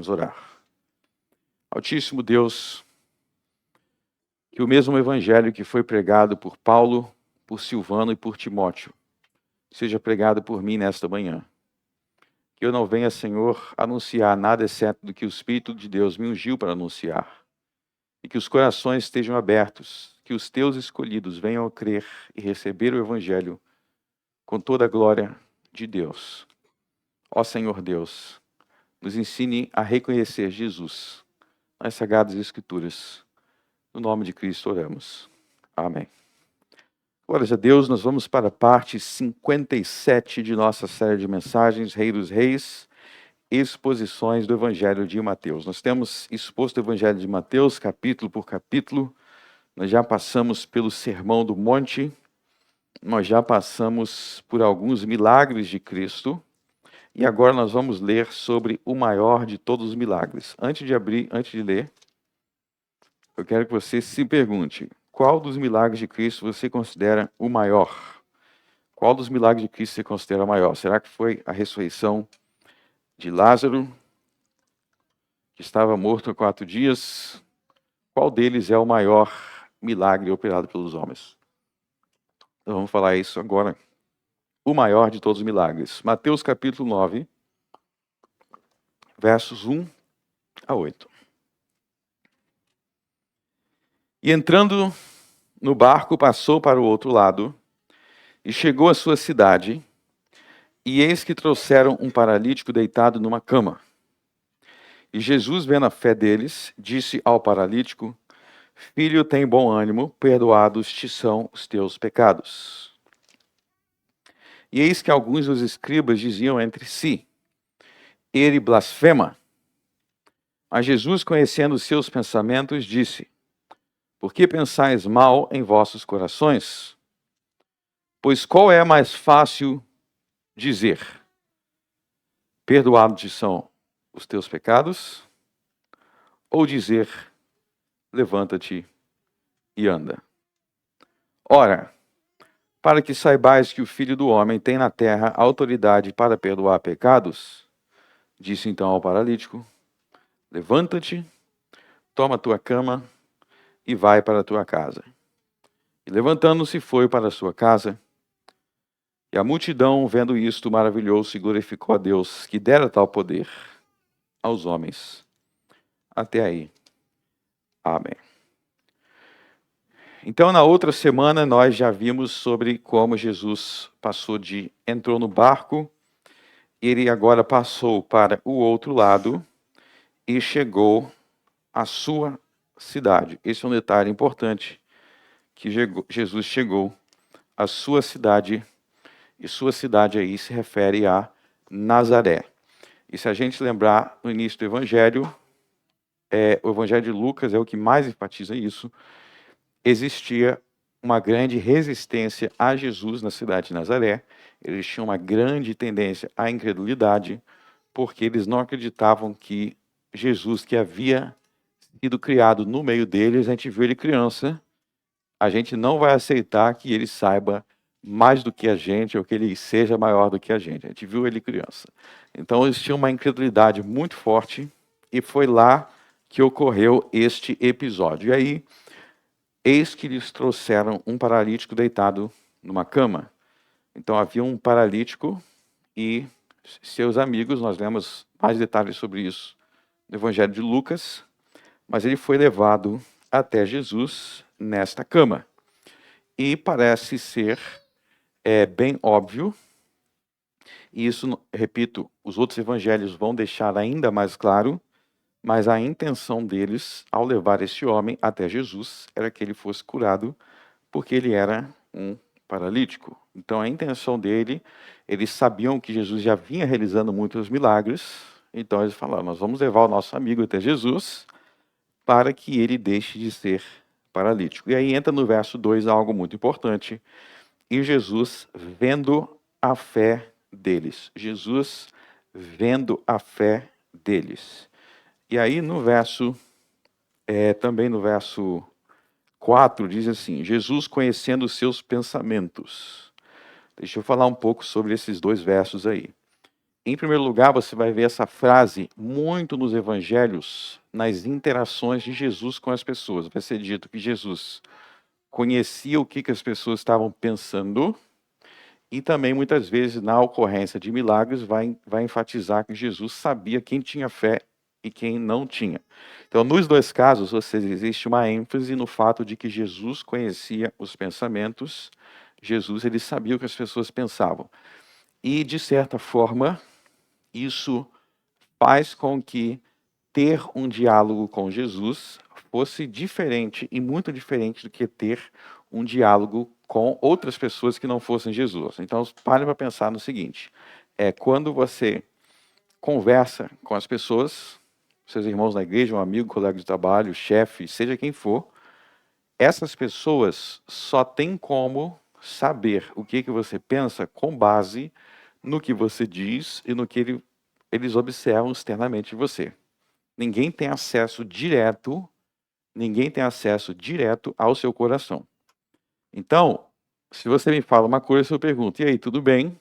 Vamos orar. Altíssimo Deus, que o mesmo evangelho que foi pregado por Paulo, por Silvano e por Timóteo, seja pregado por mim nesta manhã. Que eu não venha, Senhor, anunciar nada exceto do que o Espírito de Deus me ungiu para anunciar. E que os corações estejam abertos, que os teus escolhidos venham a crer e receber o evangelho com toda a glória de Deus. Ó Senhor Deus, nos ensine a reconhecer Jesus nas Sagradas Escrituras. No nome de Cristo oramos. Amém. Glórias a Deus, nós vamos para a parte 57 de nossa série de mensagens, Rei dos Reis, exposições do Evangelho de Mateus. Nós temos exposto o Evangelho de Mateus, capítulo por capítulo. Nós já passamos pelo Sermão do Monte, nós já passamos por alguns milagres de Cristo, e agora nós vamos ler sobre o maior de todos os milagres. Antes de ler, eu quero que você se pergunte, qual dos milagres de Cristo você considera o maior? Qual dos milagres de Cristo você considera o maior? Será que foi a ressurreição de Lázaro, que estava morto há 4 dias? Qual deles é o maior milagre operado pelos homens? Então vamos falar isso agora. O maior de todos os milagres. Mateus capítulo 9, versos 1 a 8. E entrando no barco, passou para o outro lado, e chegou à sua cidade, e eis que trouxeram um paralítico deitado numa cama. E Jesus, vendo a fé deles, disse ao paralítico: Filho, tem bom ânimo, perdoados te são os teus pecados. E eis que alguns dos escribas diziam entre si: Ele blasfema. Mas Jesus, conhecendo os seus pensamentos, disse: Por que pensais mal em vossos corações? Pois qual é mais fácil dizer: Perdoados te são os teus pecados? Ou dizer: Levanta-te e anda? Ora, para que saibais que o Filho do Homem tem na terra autoridade para perdoar pecados, disse então ao paralítico: Levanta-te, toma a tua cama e vai para a tua casa. E levantando-se foi para a sua casa. E a multidão, vendo isto, maravilhou-se e glorificou a Deus, que dera tal poder aos homens. Até aí. Amém. Então, na outra semana, nós já vimos sobre como Jesus entrou no barco, ele agora passou para o outro lado e chegou à sua cidade. Esse é um detalhe importante, que Jesus chegou à sua cidade, e sua cidade aí se refere a Nazaré. E se a gente lembrar no início do Evangelho, o Evangelho de Lucas é o que mais enfatiza isso, existia uma grande resistência a Jesus na cidade de Nazaré. Eles tinham uma grande tendência à incredulidade, porque eles não acreditavam que Jesus, que havia sido criado no meio deles, a gente viu ele criança, a gente não vai aceitar que ele saiba mais do que a gente, ou que ele seja maior do que a gente viu ele criança. Então eles tinham uma incredulidade muito forte, e foi lá que ocorreu este episódio. E aí, eis que lhes trouxeram um paralítico deitado numa cama. Então havia um paralítico e seus amigos, nós lemos mais detalhes sobre isso no Evangelho de Lucas, mas ele foi levado até Jesus nesta cama. E parece ser bem óbvio, e isso, repito, os outros evangelhos vão deixar ainda mais claro, mas a intenção deles, ao levar esse homem até Jesus, era que ele fosse curado, porque ele era um paralítico. Então a intenção dele, eles sabiam que Jesus já vinha realizando muitos milagres, então eles falaram: nós vamos levar o nosso amigo até Jesus, para que ele deixe de ser paralítico. E aí entra no verso 2 algo muito importante. E Jesus, vendo a fé deles. Jesus, vendo a fé deles. E aí no verso, também no verso 4, diz assim: Jesus conhecendo os seus pensamentos. Deixa eu falar um pouco sobre esses 2 versos aí. Em primeiro lugar, você vai ver essa frase muito nos evangelhos, nas interações de Jesus com as pessoas. Vai ser dito que Jesus conhecia o que as pessoas estavam pensando e também, muitas vezes, na ocorrência de milagres, vai enfatizar que Jesus sabia quem tinha fé e quem não tinha. Então, nos dois casos, existe uma ênfase no fato de que Jesus conhecia os pensamentos, Jesus ele sabia o que as pessoas pensavam. E, de certa forma, isso faz com que ter um diálogo com Jesus fosse diferente e muito diferente do que ter um diálogo com outras pessoas que não fossem Jesus. Então, pare para pensar no seguinte: quando você conversa com as pessoas, seus irmãos na igreja, um amigo, colega de trabalho, chefe, seja quem for, essas pessoas só têm como saber o que você pensa com base no que você diz e no que eles observam externamente de você. Ninguém tem acesso direto ao seu coração. Então, se você me fala uma coisa, eu pergunto: e aí, tudo bem?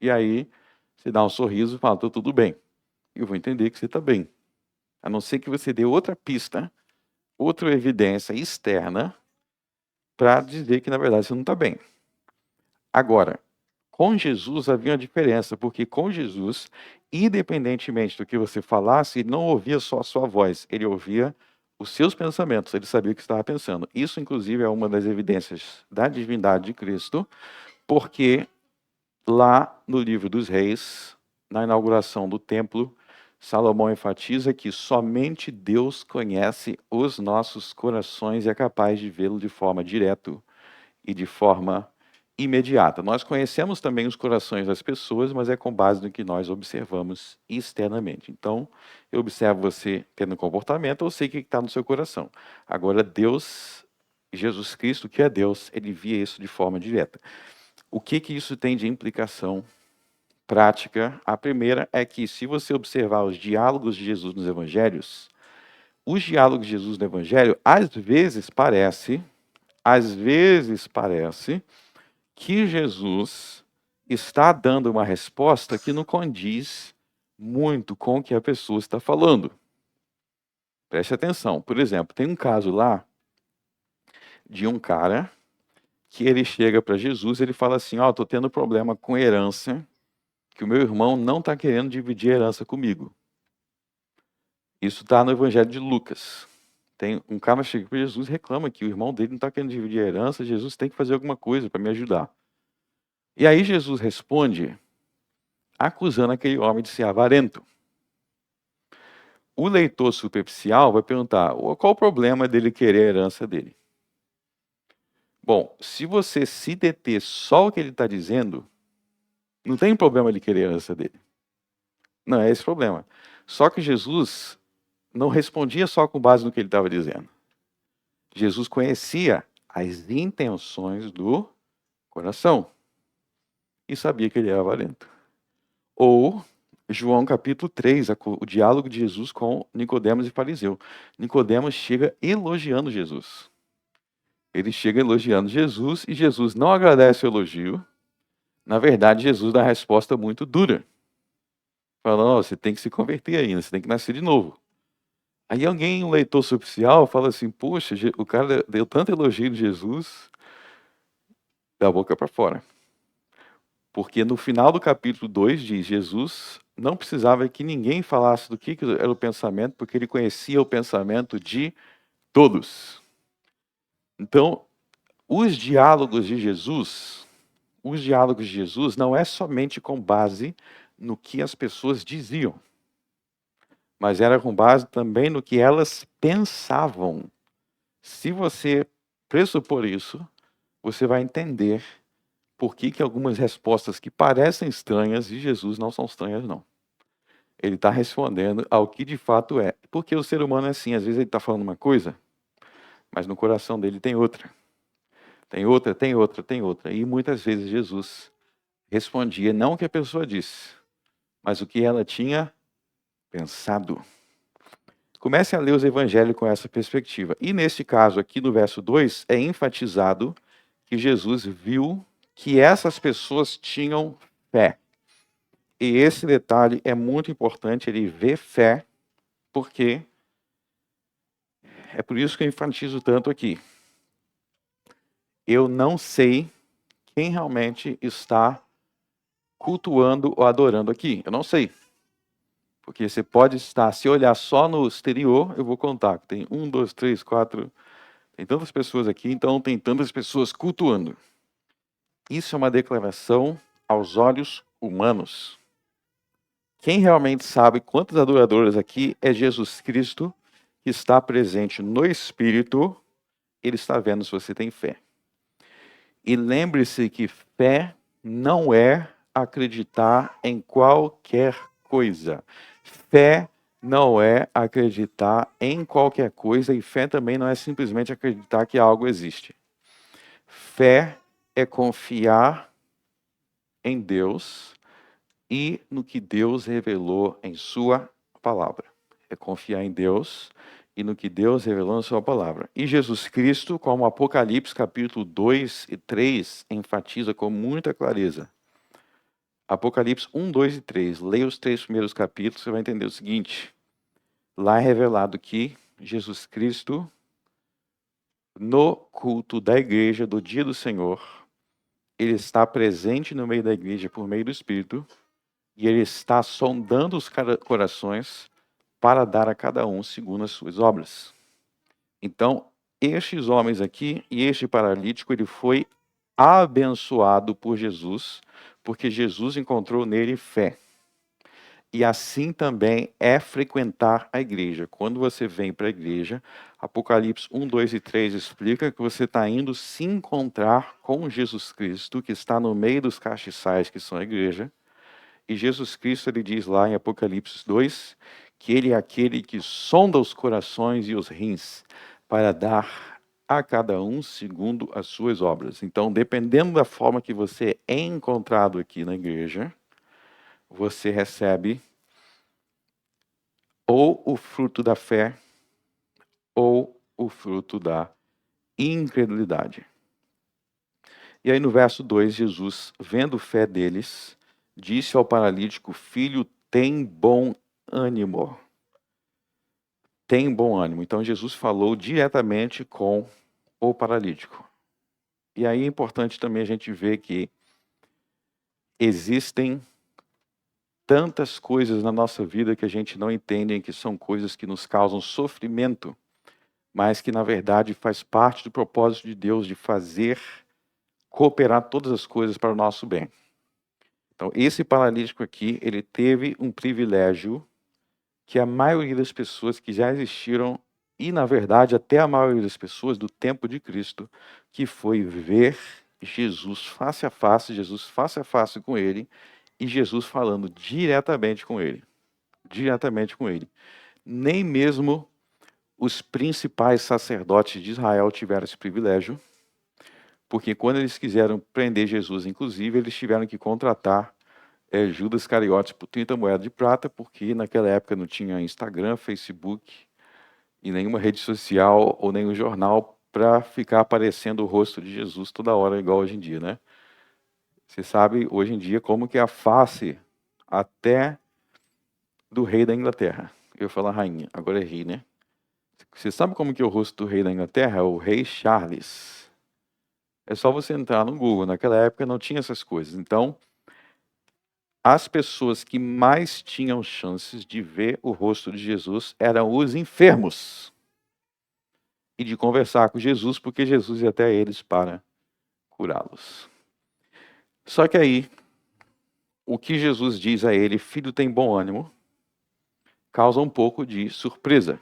E aí, você dá um sorriso e fala: tô tudo bem. Eu vou entender que você está bem. A não ser que você dê outra pista, outra evidência externa para dizer que, na verdade, você não está bem. Agora, com Jesus havia uma diferença, porque com Jesus, independentemente do que você falasse, ele não ouvia só a sua voz, ele ouvia os seus pensamentos, ele sabia o que estava pensando. Isso, inclusive, é uma das evidências da divindade de Cristo, porque lá no livro dos Reis, na inauguração do templo, Salomão enfatiza que somente Deus conhece os nossos corações e é capaz de vê-lo de forma direta e de forma imediata. Nós conhecemos também os corações das pessoas, mas é com base no que nós observamos externamente. Então, eu observo você tendo um comportamento, eu sei o que está no seu coração. Agora, Deus, Jesus Cristo, que é Deus, ele via isso de forma direta. O que isso tem de implicação prática? A primeira é que, se você observar os diálogos de Jesus nos evangelhos, os diálogos de Jesus no evangelho, às vezes parece que Jesus está dando uma resposta que não condiz muito com o que a pessoa está falando. Preste atenção. Por exemplo, tem um caso lá de um cara que ele chega para Jesus e ele fala assim: ó, estou tendo problema com herança, que o meu irmão não está querendo dividir a herança comigo. Isso está no Evangelho de Lucas. Tem um cara que chega para Jesus e reclama que o irmão dele não está querendo dividir a herança, Jesus tem que fazer alguma coisa para me ajudar. E aí Jesus responde acusando aquele homem de ser avarento. O leitor superficial vai perguntar: qual o problema dele querer a herança dele? Bom, se você se deter só o que ele está dizendo, não tem problema ele querer a herança dele. Não é esse o problema. Só que Jesus não respondia só com base no que ele estava dizendo. Jesus conhecia as intenções do coração e sabia que ele era avarento. Ou João capítulo 3, o diálogo de Jesus com Nicodemos e fariseu. Nicodemos chega elogiando Jesus. Ele chega elogiando Jesus e Jesus não agradece o elogio. Na verdade, Jesus dá uma resposta muito dura. Falando: você tem que se converter ainda, você tem que nascer de novo. Aí alguém, um leitor superficial, fala assim: poxa, o cara deu tanto elogio de Jesus, da boca para fora. Porque no final do capítulo 2 diz: Jesus não precisava que ninguém falasse do que era o pensamento, porque ele conhecia o pensamento de todos. Então, os diálogos de Jesus não é somente com base no que as pessoas diziam, mas era com base também no que elas pensavam. Se você pressupor isso, você vai entender por que algumas respostas que parecem estranhas de Jesus não são estranhas, não. Ele está respondendo ao que de fato é. Porque o ser humano é assim, às vezes ele está falando uma coisa, mas no coração dele tem outra. Tem outra, tem outra, tem outra. E muitas vezes Jesus respondia não o que a pessoa disse, mas o que ela tinha pensado. Comece a ler os evangelhos com essa perspectiva. E nesse caso aqui, no verso 2, é enfatizado que Jesus viu que essas pessoas tinham fé. E esse detalhe é muito importante, ele vê fé, porque é por isso que eu enfatizo tanto aqui. Eu não sei quem realmente está cultuando ou adorando aqui. Eu não sei. Porque você pode estar, se olhar só no exterior, eu vou contar. Tem 1, 2, 3, 4. Tem tantas pessoas aqui, então tem tantas pessoas cultuando. Isso é uma declaração aos olhos humanos. Quem realmente sabe quantos adoradores aqui é Jesus Cristo, que está presente no Espírito, ele está vendo se você tem fé. E lembre-se que fé não é acreditar em qualquer coisa. Fé não é acreditar em qualquer coisa, e fé também não é simplesmente acreditar que algo existe. Fé é confiar em Deus e no que Deus revelou em sua palavra. É confiar em Deus e no que Deus revelou em sua palavra. E Jesus Cristo, como Apocalipse capítulo 2 e 3, enfatiza com muita clareza. Apocalipse 1, 2 e 3. Leia os 3 primeiros capítulos, você vai entender o seguinte. Lá é revelado que Jesus Cristo, no culto da igreja, do dia do Senhor, ele está presente no meio da igreja por meio do Espírito, e ele está sondando os corações para dar a cada um segundo as suas obras. Então, estes homens aqui e este paralítico, ele foi abençoado por Jesus, porque Jesus encontrou nele fé. E assim também é frequentar a igreja. Quando você vem para a igreja, Apocalipse 1, 2 e 3 explica que você está indo se encontrar com Jesus Cristo, que está no meio dos castiçais, que são a igreja. E Jesus Cristo, ele diz lá em Apocalipse 2, que ele é aquele que sonda os corações e os rins, para dar a cada um segundo as suas obras. Então, dependendo da forma que você é encontrado aqui na igreja, você recebe ou o fruto da fé, ou o fruto da incredulidade. E aí no verso 2, Jesus, vendo fé deles, disse ao paralítico: filho, tem bom ânimo. Tem bom ânimo. Então Jesus falou diretamente com o paralítico. E aí é importante também a gente ver que existem tantas coisas na nossa vida que a gente não entende, que são coisas que nos causam sofrimento, mas que na verdade faz parte do propósito de Deus de fazer cooperar todas as coisas para o nosso bem. Então esse paralítico aqui, ele teve um privilégio que a maioria das pessoas que já existiram, e na verdade até a maioria das pessoas do tempo de Cristo, que foi ver Jesus face a face com ele, e Jesus falando diretamente com ele. Diretamente com ele. Nem mesmo os principais sacerdotes de Israel tiveram esse privilégio, porque quando eles quiseram prender Jesus, inclusive, eles tiveram que contratar Judas Iscariotes por 30 moedas de prata, porque naquela época não tinha Instagram, Facebook e nenhuma rede social ou nenhum jornal para ficar aparecendo o rosto de Jesus toda hora, igual hoje em dia, né? Você sabe, hoje em dia, como que é a face até do rei da Inglaterra. Eu ia falar rainha, agora é rei, né? Você sabe como que é o rosto do rei da Inglaterra? É o rei Charles. É só você entrar no Google. Naquela época não tinha essas coisas. Então, as pessoas que mais tinham chances de ver o rosto de Jesus eram os enfermos e de conversar com Jesus, porque Jesus ia até eles para curá-los. Só que aí, o que Jesus diz a ele, filho, tem bom ânimo, causa um pouco de surpresa.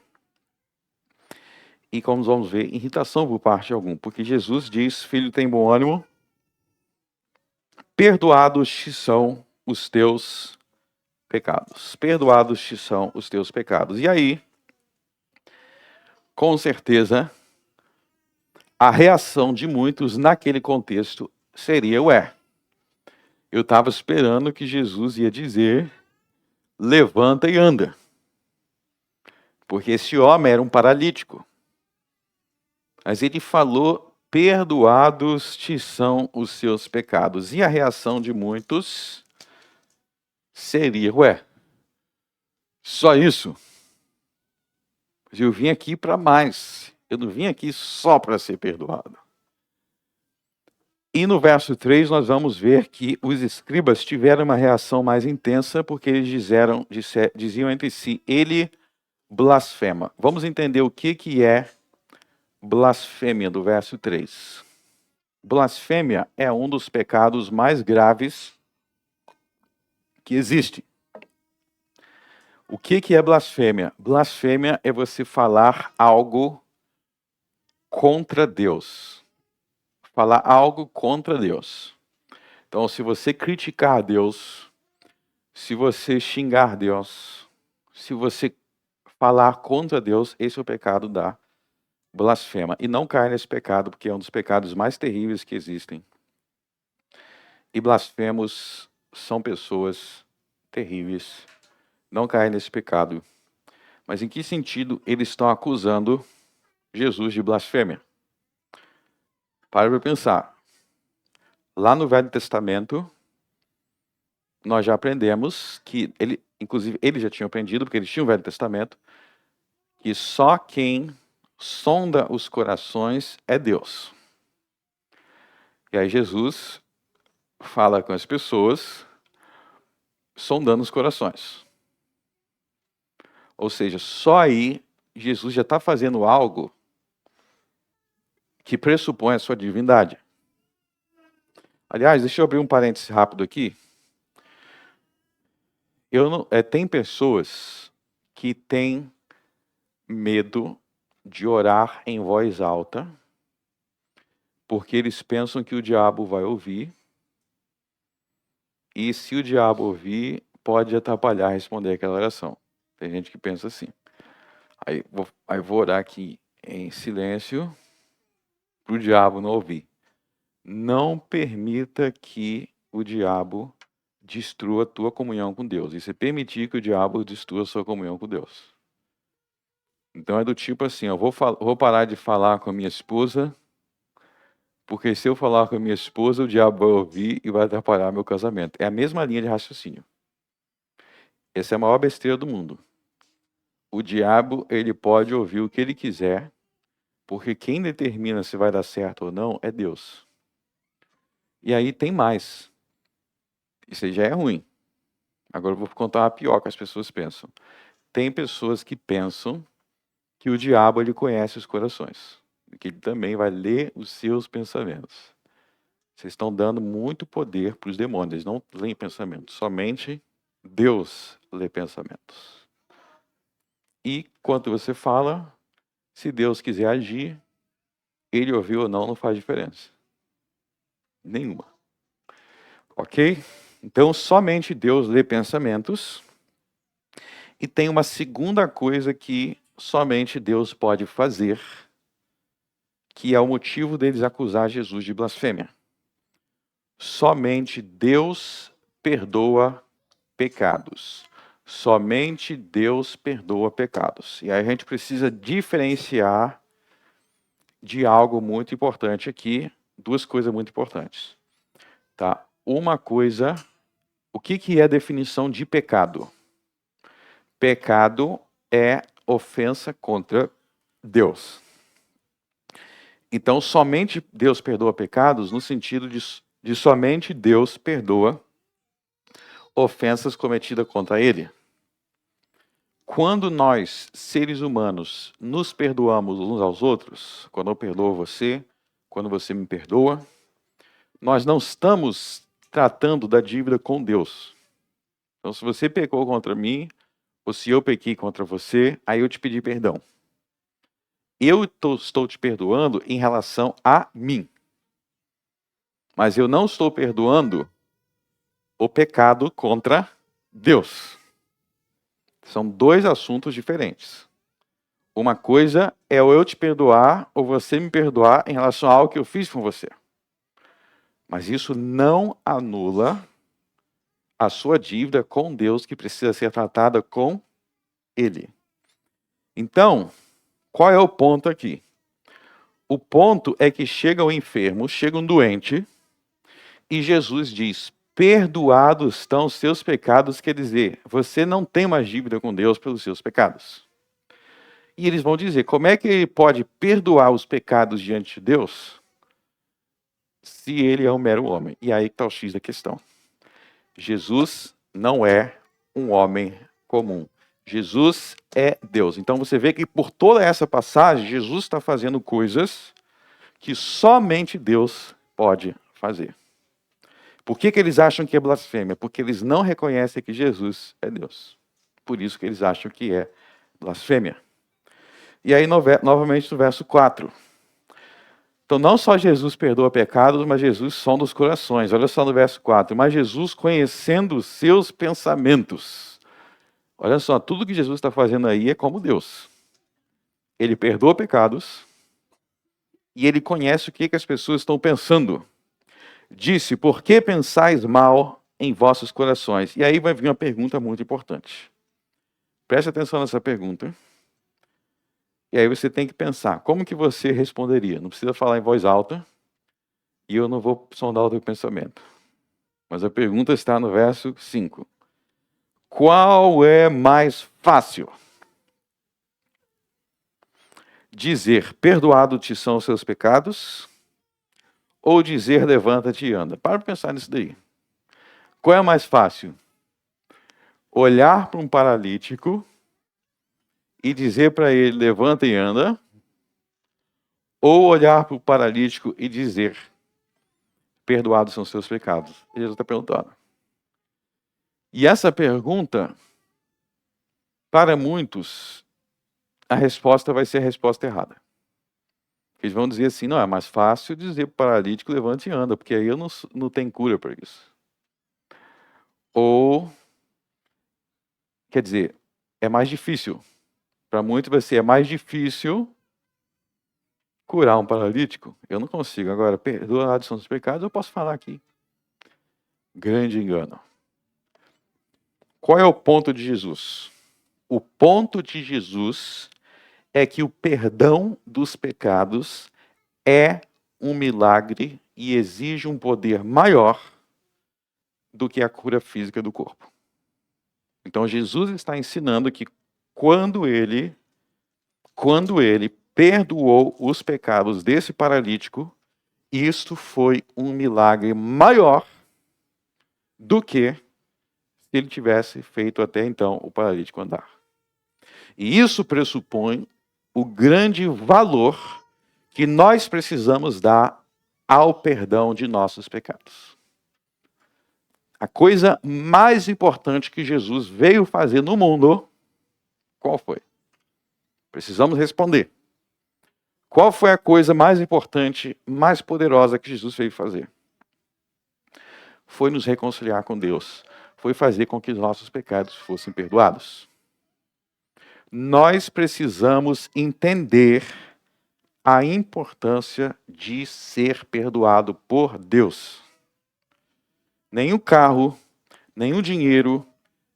E como vamos ver, irritação por parte de algum, porque Jesus diz, filho, tem bom ânimo, perdoados te são os teus pecados. Perdoados te são os teus pecados. E aí, com certeza, a reação de muitos naquele contexto seria, ué, eu estava esperando que Jesus ia dizer, levanta e anda. Porque esse homem era um paralítico. Mas ele falou, perdoados te são os seus pecados. E a reação de muitos seria, só isso? Eu vim aqui para mais. Eu não vim aqui só para ser perdoado. E no verso 3 nós vamos ver que os escribas tiveram uma reação mais intensa porque eles diziam entre si, ele blasfema. Vamos entender o que é blasfêmia do verso 3. Blasfêmia é um dos pecados mais graves que existe. O que é blasfêmia? Blasfêmia é você falar algo contra Deus. Falar algo contra Deus. Então, se você criticar Deus, se você xingar Deus, se você falar contra Deus, esse é o pecado da blasfema. E não caia nesse pecado, porque é um dos pecados mais terríveis que existem. E blasfemos são pessoas terríveis. Não caia nesse pecado. Mas em que sentido eles estão acusando Jesus de blasfêmia? Para pensar. Lá no Velho Testamento, nós já aprendemos que, inclusive eles já tinham aprendido, porque eles tinham o Velho Testamento, que só quem sonda os corações é Deus. E aí Jesus fala com as pessoas, sondando os corações. Ou seja, só aí Jesus já está fazendo algo que pressupõe a sua divindade. Aliás, deixa eu abrir um parêntese rápido aqui. Tem pessoas que têm medo de orar em voz alta, porque eles pensam que o diabo vai ouvir, e se o diabo ouvir, pode atrapalhar responder aquela oração. Tem gente que pensa assim. Aí vou orar aqui em silêncio, para o diabo não ouvir. Não permita que o diabo destrua a tua comunhão com Deus. E se permitir que o diabo destrua a sua comunhão com Deus. Então é do tipo assim, eu vou parar de falar com a minha esposa, porque se eu falar com a minha esposa, o diabo vai ouvir e vai atrapalhar meu casamento. É a mesma linha de raciocínio. Essa é a maior besteira do mundo. O diabo, ele pode ouvir o que ele quiser, porque quem determina se vai dar certo ou não é Deus. E aí tem mais. Isso aí já é ruim. Agora eu vou contar uma pior que as pessoas pensam. Tem pessoas que pensam que o diabo ele conhece os corações. Que ele também vai ler os seus pensamentos. Vocês estão dando muito poder para os demônios. Eles não leem pensamentos. Somente Deus lê pensamentos. E quando você fala, se Deus quiser agir, ele ouviu ou não faz diferença. Nenhuma. Ok? Então, somente Deus lê pensamentos. E tem uma segunda coisa que somente Deus pode fazer, que é o motivo deles acusar Jesus de blasfêmia. Somente Deus perdoa pecados. Somente Deus perdoa pecados. E aí a gente precisa diferenciar de algo muito importante aqui, duas coisas muito importantes. Tá? Uma coisa, o que é a definição de pecado? Pecado é ofensa contra Deus. Então, somente Deus perdoa pecados no sentido de somente Deus perdoa ofensas cometidas contra Ele. Quando nós, seres humanos, nos perdoamos uns aos outros, quando eu perdoo você, quando você me perdoa, nós não estamos tratando da dívida com Deus. Então, se você pecou contra mim, ou se eu pequei contra você, aí eu te pedi perdão. Eu estou te perdoando em relação a mim. Mas eu não estou perdoando o pecado contra Deus. São dois assuntos diferentes. Uma coisa é eu te perdoar ou você me perdoar em relação a algo que eu fiz com você. Mas isso não anula a sua dívida com Deus que precisa ser tratada com Ele. Então, qual é o ponto aqui? O ponto é que chega um enfermo, chega um doente, e Jesus diz, perdoados estão os seus pecados, quer dizer, você não tem mais dívida com Deus pelos seus pecados. E eles vão dizer, como é que ele pode perdoar os pecados diante de Deus se ele é um mero homem? E aí está o X da questão. Jesus não é um homem comum. Jesus é Deus. Então você vê que por toda essa passagem, Jesus está fazendo coisas que somente Deus pode fazer. Por que eles acham que é blasfêmia? Porque eles não reconhecem que Jesus é Deus. Por isso que eles acham que é blasfêmia. E aí, novamente, no verso 4. Então, não só Jesus perdoa pecados, mas Jesus sonda os corações. Olha só no verso 4. Mas Jesus, conhecendo os seus pensamentos. Olha só, tudo que Jesus está fazendo aí é como Deus. Ele perdoa pecados e ele conhece o que as pessoas estão pensando. Disse, por que pensais mal em vossos corações? E aí vai vir uma pergunta muito importante. Preste atenção nessa pergunta. E aí você tem que pensar, como que você responderia? Não precisa falar em voz alta, e eu não vou sondar o teu pensamento. Mas a pergunta está no verso 5. Qual é mais fácil? Dizer, perdoado-te são os seus pecados, ou dizer, levanta-te e anda? Para pensar nisso daí. Qual é mais fácil? Olhar para um paralítico e dizer para ele, levanta e anda, ou olhar para o paralítico e dizer, perdoados são os seus pecados? Jesus está perguntando. E essa pergunta, para muitos, a resposta vai ser a resposta errada. Eles vão dizer assim, não, é mais fácil dizer para o paralítico, levante e anda, porque aí eu não tenho cura para isso. Ou, quer dizer, é mais difícil. Para muitos vai ser, é mais difícil curar um paralítico. Eu não consigo. Agora, perdoados são os pecados, eu posso falar aqui. Grande engano. Qual é o ponto de Jesus? O ponto de Jesus é que o perdão dos pecados é um milagre e exige um poder maior do que a cura física do corpo. Então Jesus está ensinando que quando ele perdoou os pecados desse paralítico, isto foi um milagre maior do que se ele tivesse feito até então o paralítico andar. E isso pressupõe o grande valor que nós precisamos dar ao perdão de nossos pecados. A coisa mais importante que Jesus veio fazer no mundo, qual foi? Precisamos responder. Qual foi a coisa mais importante, mais poderosa que Jesus veio fazer? Foi nos reconciliar com Deus. Foi fazer com que os nossos pecados fossem perdoados. Nós precisamos entender a importância de ser perdoado por Deus. Nenhum carro, nenhum dinheiro,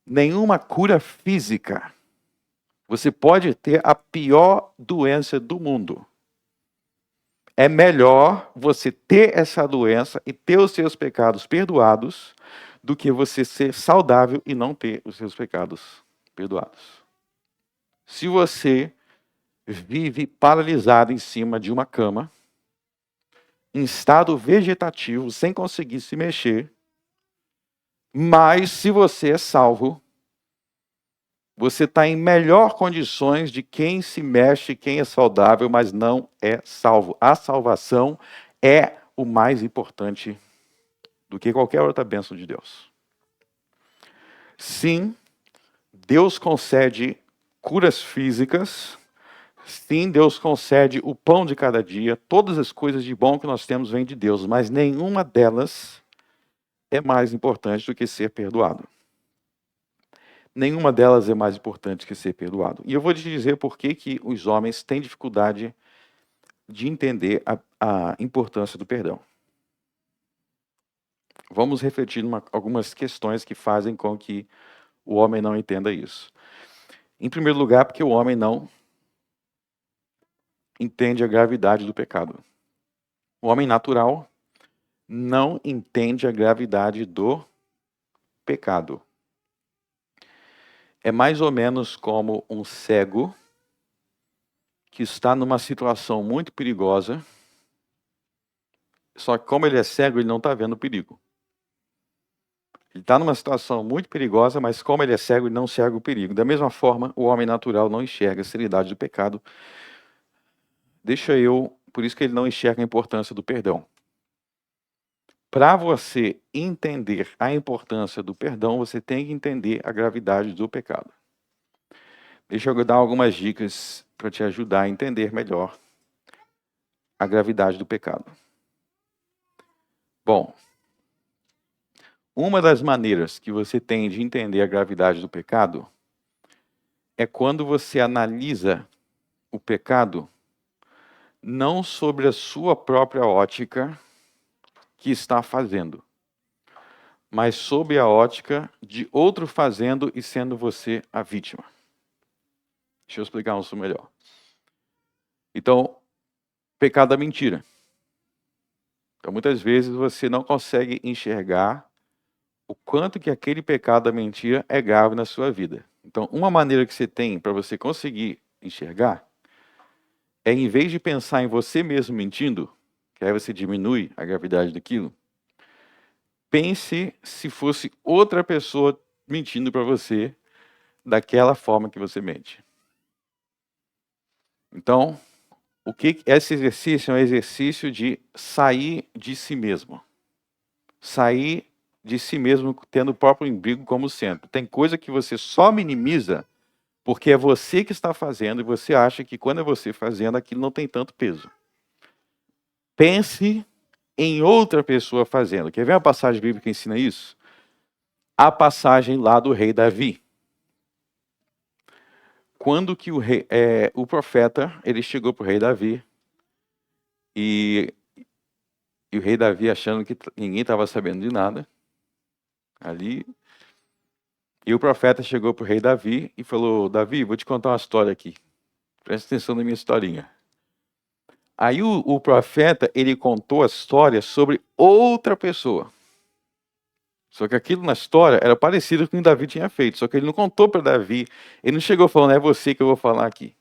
nenhuma cura física. Você pode ter a pior doença do mundo. É melhor você ter essa doença e ter os seus pecados perdoados do que você ser saudável e não ter os seus pecados perdoados. Se você vive paralisado em cima de uma cama, em estado vegetativo, sem conseguir se mexer, mas se você é salvo, você está em melhor condições de quem se mexe, quem é saudável, mas não é salvo. A salvação é o mais importante do que qualquer outra bênção de Deus. Sim, Deus concede curas físicas. Sim, Deus concede o pão de cada dia. Todas as coisas de bom que nós temos vêm de Deus, mas nenhuma delas é mais importante do que ser perdoado. Nenhuma delas é mais importante que ser perdoado. E eu vou te dizer por que os homens têm dificuldade de entender a importância do perdão. Vamos refletir em algumas questões que fazem com que o homem não entenda isso. Em primeiro lugar, porque o homem não entende a gravidade do pecado. O homem natural não entende a gravidade do pecado. É mais ou menos como um cego que está numa situação muito perigosa, só que como ele é cego, ele não está vendo o perigo. Ele está numa situação muito perigosa, mas como ele é cego, ele não enxerga o perigo. Da mesma forma, o homem natural não enxerga a seriedade do pecado. Por isso que ele não enxerga a importância do perdão. Para você entender a importância do perdão, você tem que entender a gravidade do pecado. Deixa eu dar algumas dicas para te ajudar a entender melhor a gravidade do pecado. Bom, uma das maneiras que você tem de entender a gravidade do pecado é quando você analisa o pecado não sobre a sua própria ótica que está fazendo, mas sob a ótica de outro fazendo e sendo você a vítima. Deixa eu explicar isso melhor. Então, pecado é mentira. Então, muitas vezes você não consegue enxergar o quanto que aquele pecado da mentira é grave na sua vida. Então, uma maneira que você tem para você conseguir enxergar é, em vez de pensar em você mesmo mentindo, que aí você diminui a gravidade daquilo, pense se fosse outra pessoa mentindo para você daquela forma que você mente. Então, esse exercício é um exercício de sair de si mesmo. Sair de si mesmo tendo o próprio umbigo como centro. Tem coisa que você só minimiza porque é você que está fazendo e você acha que quando é você fazendo, aquilo não tem tanto peso. Pense em outra pessoa fazendo. Quer ver uma passagem bíblica que ensina isso? A passagem lá do rei Davi. Quando que o profeta, ele chegou para o rei Davi e o rei Davi achando que ninguém estava sabendo de nada, ali, e o profeta chegou para o rei Davi e falou: Davi, vou te contar uma história aqui. Presta atenção na minha historinha. Aí o profeta, ele contou a história sobre outra pessoa. Só que aquilo na história era parecido com o que Davi tinha feito. Só que ele não contou para Davi. Ele não chegou falando, é você que eu vou falar aqui.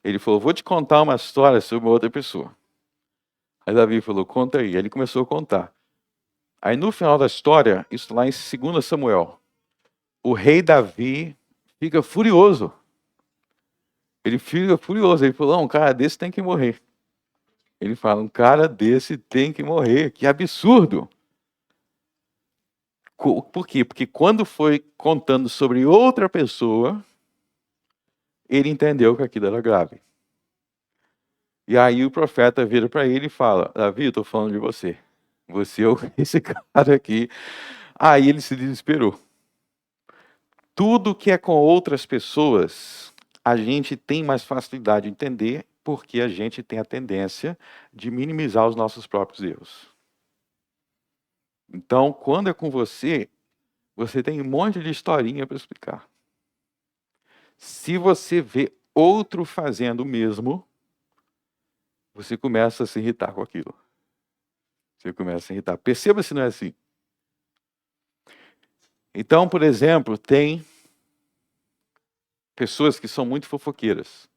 Ele falou, vou te contar uma história sobre outra pessoa. Aí Davi falou, conta aí. Aí ele começou a contar. Aí no final da história, isso lá em 2 Samuel, o rei Davi fica furioso. Ele fica furioso. Ele falou, um cara desse tem que morrer. Ele fala, um cara desse tem que morrer. Que absurdo. Por quê? Porque quando foi contando sobre outra pessoa, ele entendeu que aquilo era grave. E aí o profeta vira para ele e fala, Davi, eu estou falando de você. Você é esse cara aqui. Aí ele se desesperou. Tudo que é com outras pessoas, a gente tem mais facilidade de entender, porque a gente tem a tendência de minimizar os nossos próprios erros. Então, quando é com você, você tem um monte de historinha para explicar. Se você vê outro fazendo o mesmo, você começa a se irritar com aquilo. Você começa a se irritar. Perceba se não é assim. Então, por exemplo, tem pessoas que são muito fofoqueiras.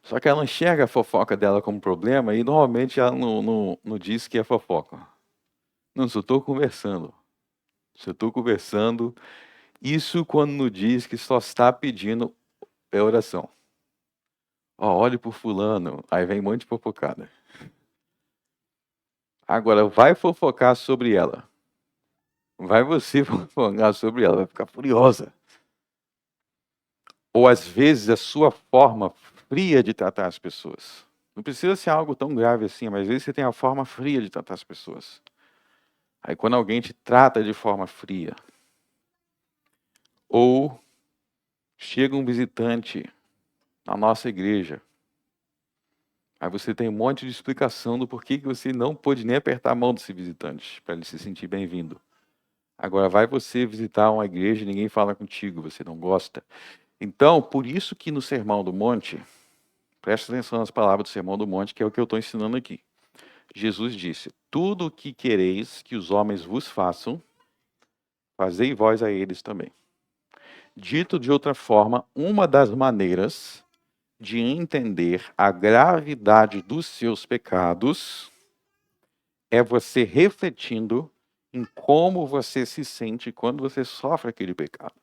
Só que ela não enxerga a fofoca dela como problema e normalmente ela não diz que é fofoca. Não, só estou conversando. Só estou conversando. Isso quando não diz que só está pedindo oração. Ó, olhe por fulano. Aí vem um monte de fofocada. Agora, vai fofocar sobre ela. Vai você fofocar sobre ela. Vai ficar furiosa. Ou às vezes a sua forma fria de tratar as pessoas. Não precisa ser algo tão grave assim, mas às vezes você tem a forma fria de tratar as pessoas. Aí quando alguém te trata de forma fria, ou chega um visitante na nossa igreja, aí você tem um monte de explicação do porquê que você não pôde nem apertar a mão desse visitante, para ele se sentir bem-vindo. Agora vai você visitar uma igreja e ninguém fala contigo, você não gosta. Então, por isso que no Sermão do Monte, presta atenção nas palavras do Sermão do Monte, que é o que eu estou ensinando aqui. Jesus disse, tudo o que quereis que os homens vos façam, fazei vós a eles também. Dito de outra forma, uma das maneiras de entender a gravidade dos seus pecados é você refletindo em como você se sente quando você sofre aquele pecado.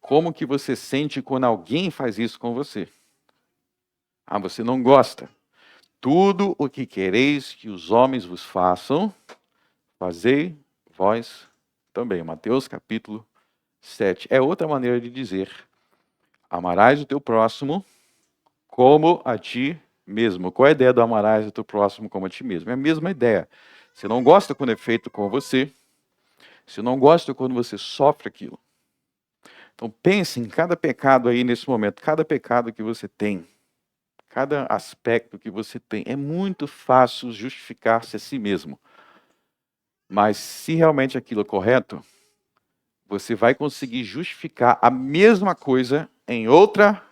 Como que você sente quando alguém faz isso com você? Ah, você não gosta. Tudo o que quereis que os homens vos façam, fazei vós também. Mateus capítulo 7. É outra maneira de dizer: amarás o teu próximo como a ti mesmo. Qual é a ideia do amarás o teu próximo como a ti mesmo? É a mesma ideia. Você não gosta quando é feito com você. Você não gosta quando você sofre aquilo. Então pense em cada pecado aí nesse momento, cada pecado que você tem, cada aspecto que você tem. É muito fácil justificar-se a si mesmo. Mas se realmente aquilo é correto, você vai conseguir justificar a mesma coisa em outra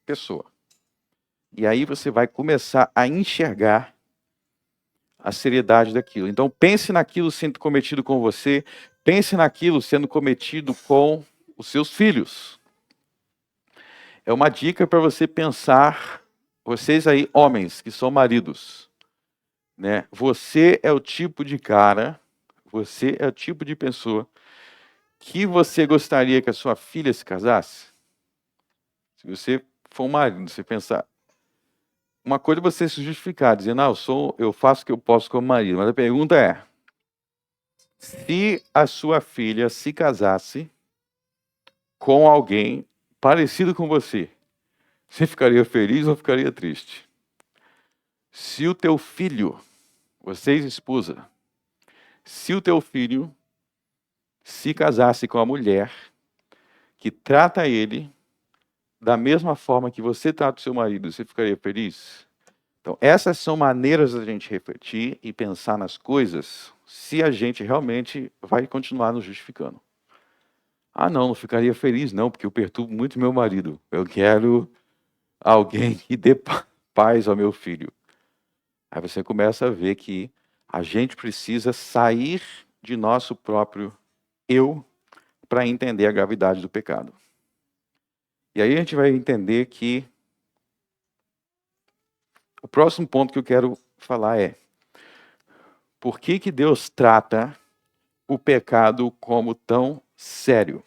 pessoa. E aí você vai começar a enxergar a seriedade daquilo. Então pense naquilo sendo cometido com você, pense naquilo sendo cometido com os seus filhos. É uma dica para você pensar, vocês aí, homens que são maridos, né? Você é o tipo de cara, você é o tipo de pessoa que você gostaria que a sua filha se casasse? Se você for um marido, você pensar, uma coisa é você se justificar, dizendo, eu faço o que eu posso como marido, mas a pergunta é, se a sua filha se casasse com alguém parecido com você ficaria feliz ou ficaria triste? Se o teu filho, vocês esposa, se o teu filho se casasse com a mulher que trata ele da mesma forma que você trata o seu marido, você ficaria feliz? Então, essas são maneiras da gente refletir e pensar nas coisas se a gente realmente vai continuar nos justificando. Ah, não ficaria feliz não, porque eu perturbo muito meu marido. Eu quero alguém que dê paz ao meu filho. Aí você começa a ver que a gente precisa sair de nosso próprio eu para entender a gravidade do pecado. E aí a gente vai entender que o próximo ponto que eu quero falar é por que que Deus trata o pecado como tão sério?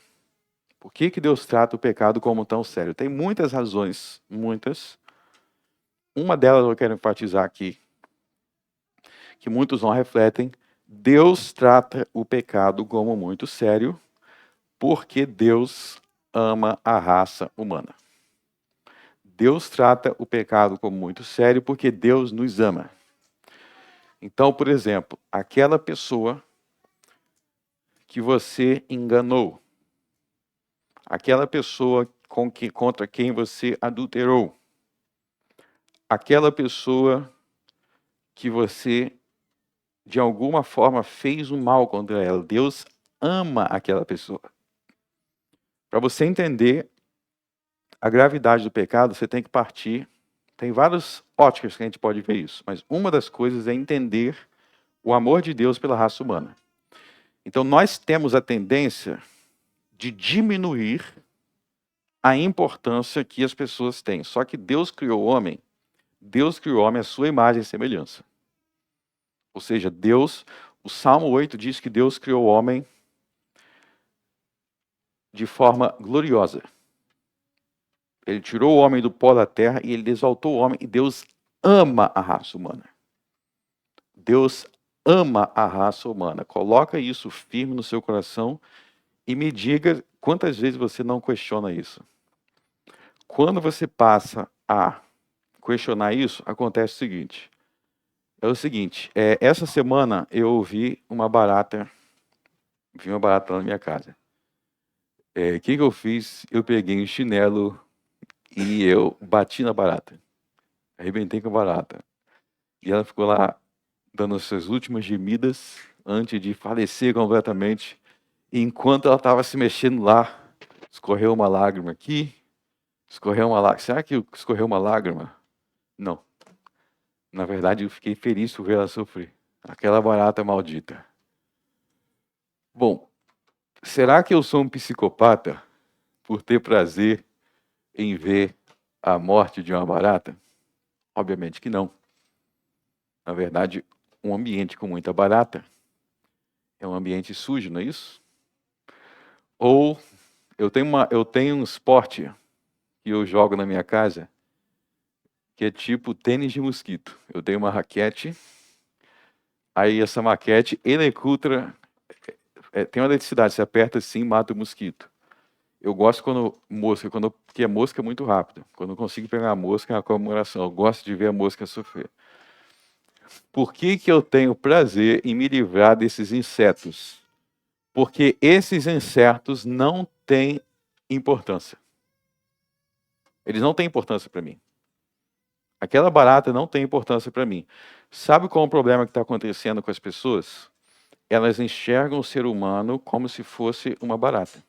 Por que que Deus trata o pecado como tão sério? Tem muitas razões, muitas. Uma delas eu quero enfatizar aqui, que muitos não refletem. Deus trata o pecado como muito sério, porque Deus ama a raça humana. Deus trata o pecado como muito sério, porque Deus nos ama. Então, por exemplo, aquela pessoa que você enganou, aquela pessoa contra quem você adulterou, aquela pessoa que você, de alguma forma, fez um mal contra ela. Deus ama aquela pessoa. Para você entender a gravidade do pecado, você tem que partir. Tem várias óticas que a gente pode ver isso, mas uma das coisas é entender o amor de Deus pela raça humana. Então, nós temos a tendência de diminuir a importância que as pessoas têm. Só que Deus criou o homem à sua imagem e semelhança. Ou seja, o Salmo 8 diz que Deus criou o homem de forma gloriosa. Ele tirou o homem do pó da terra e ele exaltou o homem, e Deus ama a raça humana. Deus ama a raça humana. Coloca isso firme no seu coração e me diga quantas vezes você não questiona isso. Quando você passa a questionar isso, acontece o seguinte. Essa semana eu vi uma barata lá na minha casa. O que eu fiz? Eu peguei um chinelo e eu bati na barata. Arrebentei com a barata. E ela ficou lá dando as suas últimas gemidas antes de falecer completamente. E enquanto ela estava se mexendo lá, escorreu uma lágrima aqui, escorreu uma lágrima. Será que escorreu uma lágrima? Não. Na verdade, eu fiquei feliz por ver ela sofrer. Aquela barata maldita. Bom, Será que eu sou um psicopata por ter prazer em ver a morte de uma barata? Obviamente que não. Na verdade, um ambiente com muita barata é um ambiente sujo, não é isso? Ou eu tenho um esporte que eu jogo na minha casa que é tipo tênis de mosquito. Eu tenho uma raquete, aí essa raquete eletrocuta, tem uma eletricidade, você aperta assim, mata o mosquito. Eu gosto porque a mosca é muito rápida. Quando eu consigo pegar a mosca, é uma comemoração. Eu gosto de ver a mosca sofrer. Por que que eu tenho prazer em me livrar desses insetos? Porque esses insetos não têm importância. Eles não têm importância para mim. Aquela barata não tem importância para mim. Sabe qual é o problema que está acontecendo com as pessoas? Elas enxergam o ser humano como se fosse uma barata.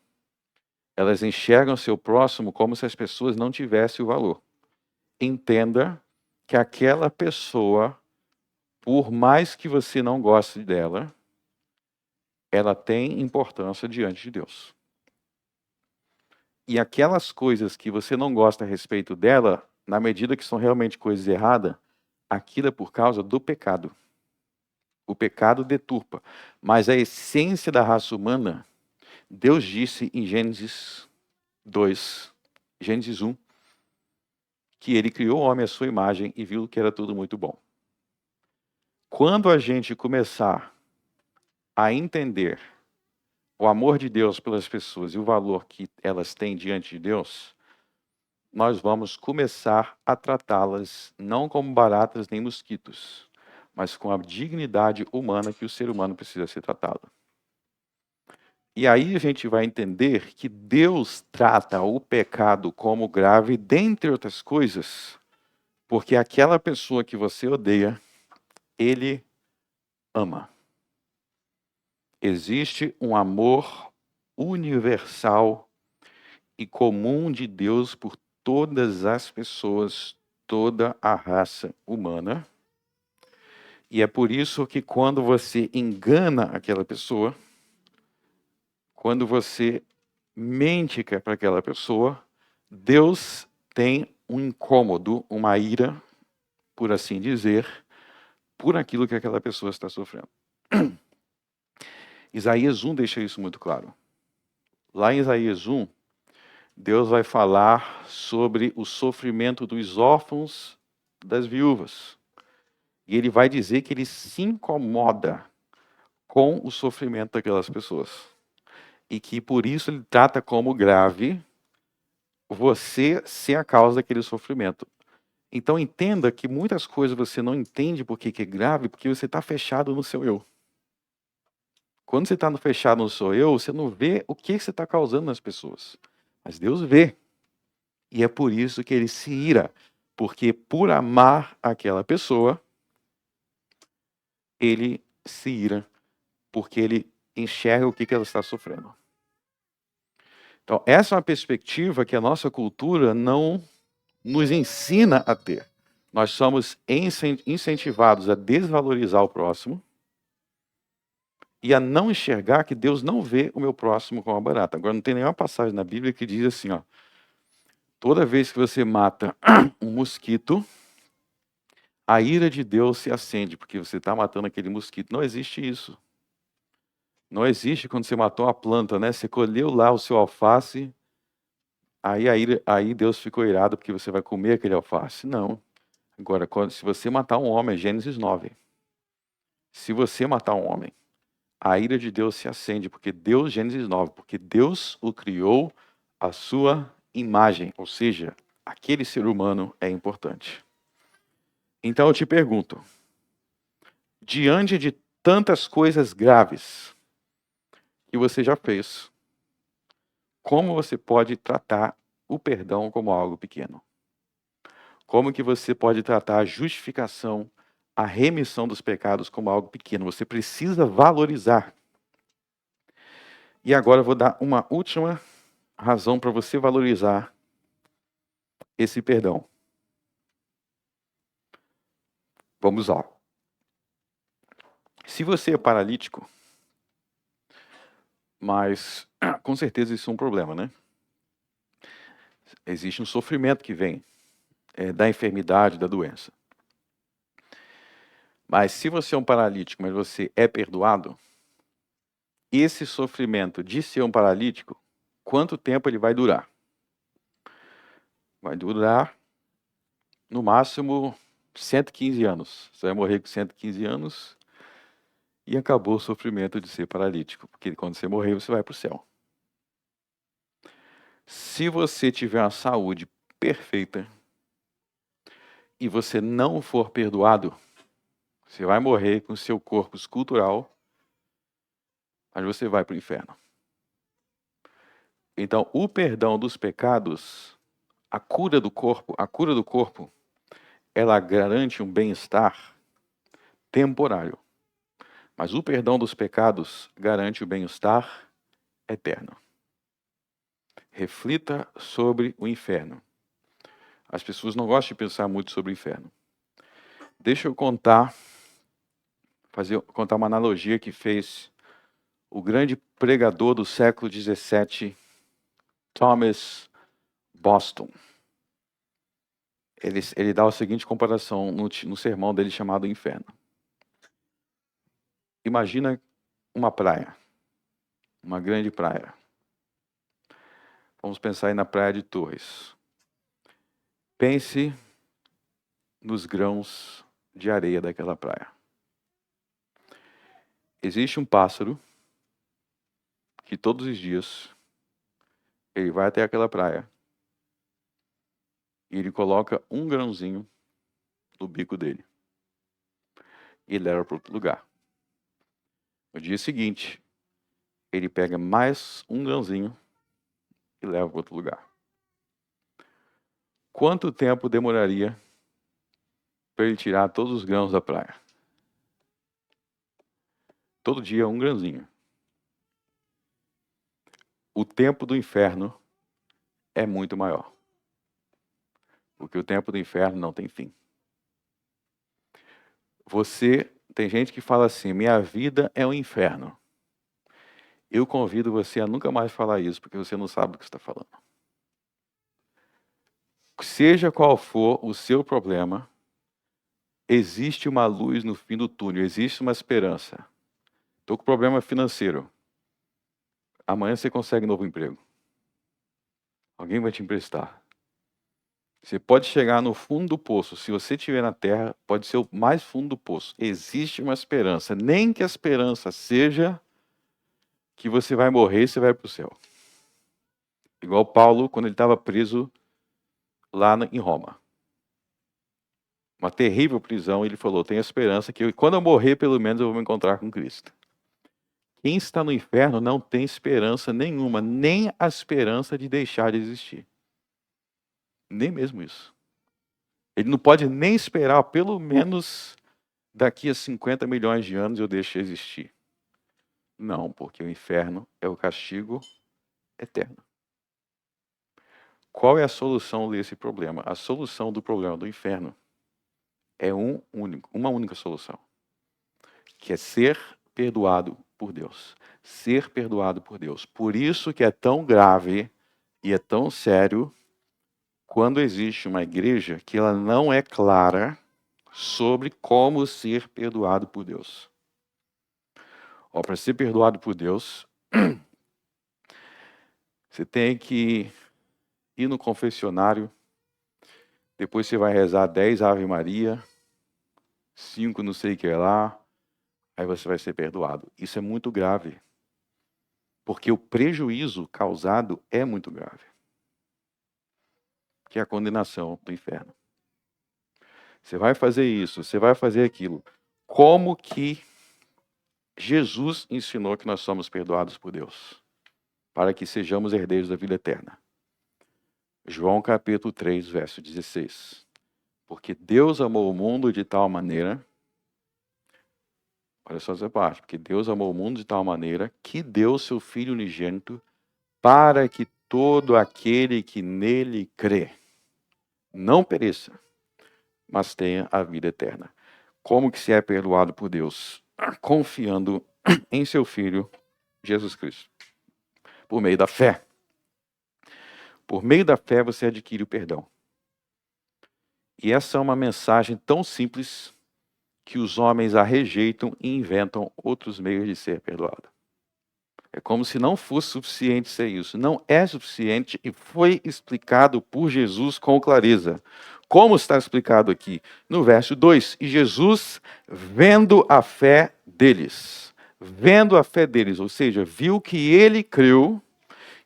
Elas enxergam o seu próximo como se as pessoas não tivessem o valor. Entenda que aquela pessoa, por mais que você não goste dela, ela tem importância diante de Deus. E aquelas coisas que você não gosta a respeito dela, na medida que são realmente coisas erradas, aquilo é por causa do pecado. O pecado deturpa. Mas a essência da raça humana, Deus disse em Gênesis 2, Gênesis 1, que ele criou o homem à sua imagem e viu que era tudo muito bom. Quando a gente começar a entender o amor de Deus pelas pessoas e o valor que elas têm diante de Deus, nós vamos começar a tratá-las não como baratas nem mosquitos, mas com a dignidade humana que o ser humano precisa ser tratado. E aí a gente vai entender que Deus trata o pecado como grave, dentre outras coisas, porque aquela pessoa que você odeia, ele ama. Existe um amor universal e comum de Deus por todas as pessoas, toda a raça humana. E é por isso que quando você engana aquela pessoa, quando você mente para aquela pessoa, Deus tem um incômodo, uma ira, por assim dizer, por aquilo que aquela pessoa está sofrendo. Isaías 1 deixa isso muito claro. Lá em Isaías 1, Deus vai falar sobre o sofrimento dos órfãos, das viúvas. E ele vai dizer que ele se incomoda com o sofrimento daquelas pessoas. E que por isso ele trata como grave você ser a causa daquele sofrimento. Então entenda que muitas coisas você não entende porque que é grave, porque você está fechado no seu eu. Quando você está fechado no seu eu, você não vê o que você está causando nas pessoas. Mas Deus vê. E é por isso que ele se ira. Porque por amar aquela pessoa, ele se ira. Porque ele enxerga o que ela está sofrendo. Então, essa é uma perspectiva que a nossa cultura não nos ensina a ter. Nós somos incentivados a desvalorizar o próximo e a não enxergar que Deus não vê o meu próximo como uma barata. Agora, não tem nenhuma passagem na Bíblia que diz assim, ó, toda vez que você mata um mosquito, a ira de Deus se acende, porque você está matando aquele mosquito. Não existe isso. Não existe quando você matou uma planta, né? Você colheu lá o seu alface, aí Deus ficou irado porque você vai comer aquele alface. Não. Agora, se você matar um homem, Gênesis 9. Se você matar um homem, a ira de Deus se acende, porque Deus, Gênesis 9, porque Deus o criou à sua imagem, ou seja, aquele ser humano é importante. Então eu te pergunto, diante de tantas coisas graves que você já fez, como você pode tratar o perdão como algo pequeno? Como que você pode tratar a justificação, a remissão dos pecados como algo pequeno? Você precisa valorizar. E agora eu vou dar uma última razão para você valorizar esse perdão. Vamos lá. Se você é paralítico, Mas, com certeza, isso é um problema, né? Existe um sofrimento que vem da enfermidade, da doença. Mas se você é um paralítico, mas você é perdoado, esse sofrimento de ser um paralítico, quanto tempo ele vai durar? Vai durar, no máximo, 115 anos. Você vai morrer com 115 anos e acabou o sofrimento de ser paralítico, porque quando você morrer, você vai para o céu. Se você tiver uma saúde perfeita e você não for perdoado, você vai morrer com seu corpo escultural, mas você vai para o inferno. Então, o perdão dos pecados, a cura do corpo, ela garante um bem-estar temporário. Mas o perdão dos pecados garante o bem-estar eterno. Reflita sobre o inferno. As pessoas não gostam de pensar muito sobre o inferno. Deixa eu contar uma analogia que fez o grande pregador do século XVII, Thomas Boston. Ele dá a seguinte comparação no sermão dele chamado Inferno. Imagina uma praia, uma grande praia. Vamos pensar aí na Praia de Torres. Pense nos grãos de areia daquela praia. Existe um pássaro que todos os dias ele vai até aquela praia e ele coloca um grãozinho no bico dele e leva para outro lugar. No dia seguinte, ele pega mais um grãozinho e leva para outro lugar. Quanto tempo demoraria para ele tirar todos os grãos da praia? Todo dia um grãozinho. O tempo do inferno é muito maior. Porque o tempo do inferno não tem fim. Tem gente que fala assim, minha vida é um inferno. Eu convido você a nunca mais falar isso, porque você não sabe o que está falando. Seja qual for o seu problema, existe uma luz no fim do túnel, existe uma esperança. Estou com problema financeiro. Amanhã você consegue um novo emprego. Alguém vai te emprestar. Você pode chegar no fundo do poço. Se você estiver na terra, pode ser o mais fundo do poço. Existe uma esperança. Nem que a esperança seja que você vai morrer e você vai para o céu. Igual Paulo, quando ele estava preso lá em Roma. Uma terrível prisão, ele falou, tenho esperança que quando eu morrer, pelo menos eu vou me encontrar com Cristo. Quem está no inferno não tem esperança nenhuma, nem a esperança de deixar de existir. Nem mesmo isso. Ele não pode nem esperar, pelo menos daqui a 50 milhões de anos eu deixo de existir. Não, porque o inferno é o castigo eterno. Qual é a solução desse problema? A solução do problema do inferno é uma única solução, que é ser perdoado por Deus. Ser perdoado por Deus. Por isso que é tão grave e é tão sério quando existe uma igreja que ela não é clara sobre como ser perdoado por Deus. Para ser perdoado por Deus, você tem que ir no confessionário, depois você vai rezar 10 Ave Maria, 5 não sei o que lá, aí você vai ser perdoado. Isso é muito grave, porque o prejuízo causado é muito grave, que é a condenação do inferno. Você vai fazer isso, você vai fazer aquilo. Como que Jesus ensinou que nós somos perdoados por Deus? Para que sejamos herdeiros da vida eterna. João capítulo 3, verso 16. Porque Deus amou o mundo de tal maneira, olha só essa parte, porque Deus amou o mundo de tal maneira que deu seu Filho unigênito para que todo aquele que nele crê não pereça, mas tenha a vida eterna. Como que se é perdoado por Deus? Confiando em seu Filho, Jesus Cristo. Por meio da fé. Por meio da fé você adquire o perdão. E essa é uma mensagem tão simples que os homens a rejeitam e inventam outros meios de ser perdoado. É como se não fosse suficiente ser isso. Não é suficiente e foi explicado por Jesus com clareza. Como está explicado aqui? No verso 2. E Jesus, vendo a fé deles. Vendo a fé deles, ou seja, viu que ele creu.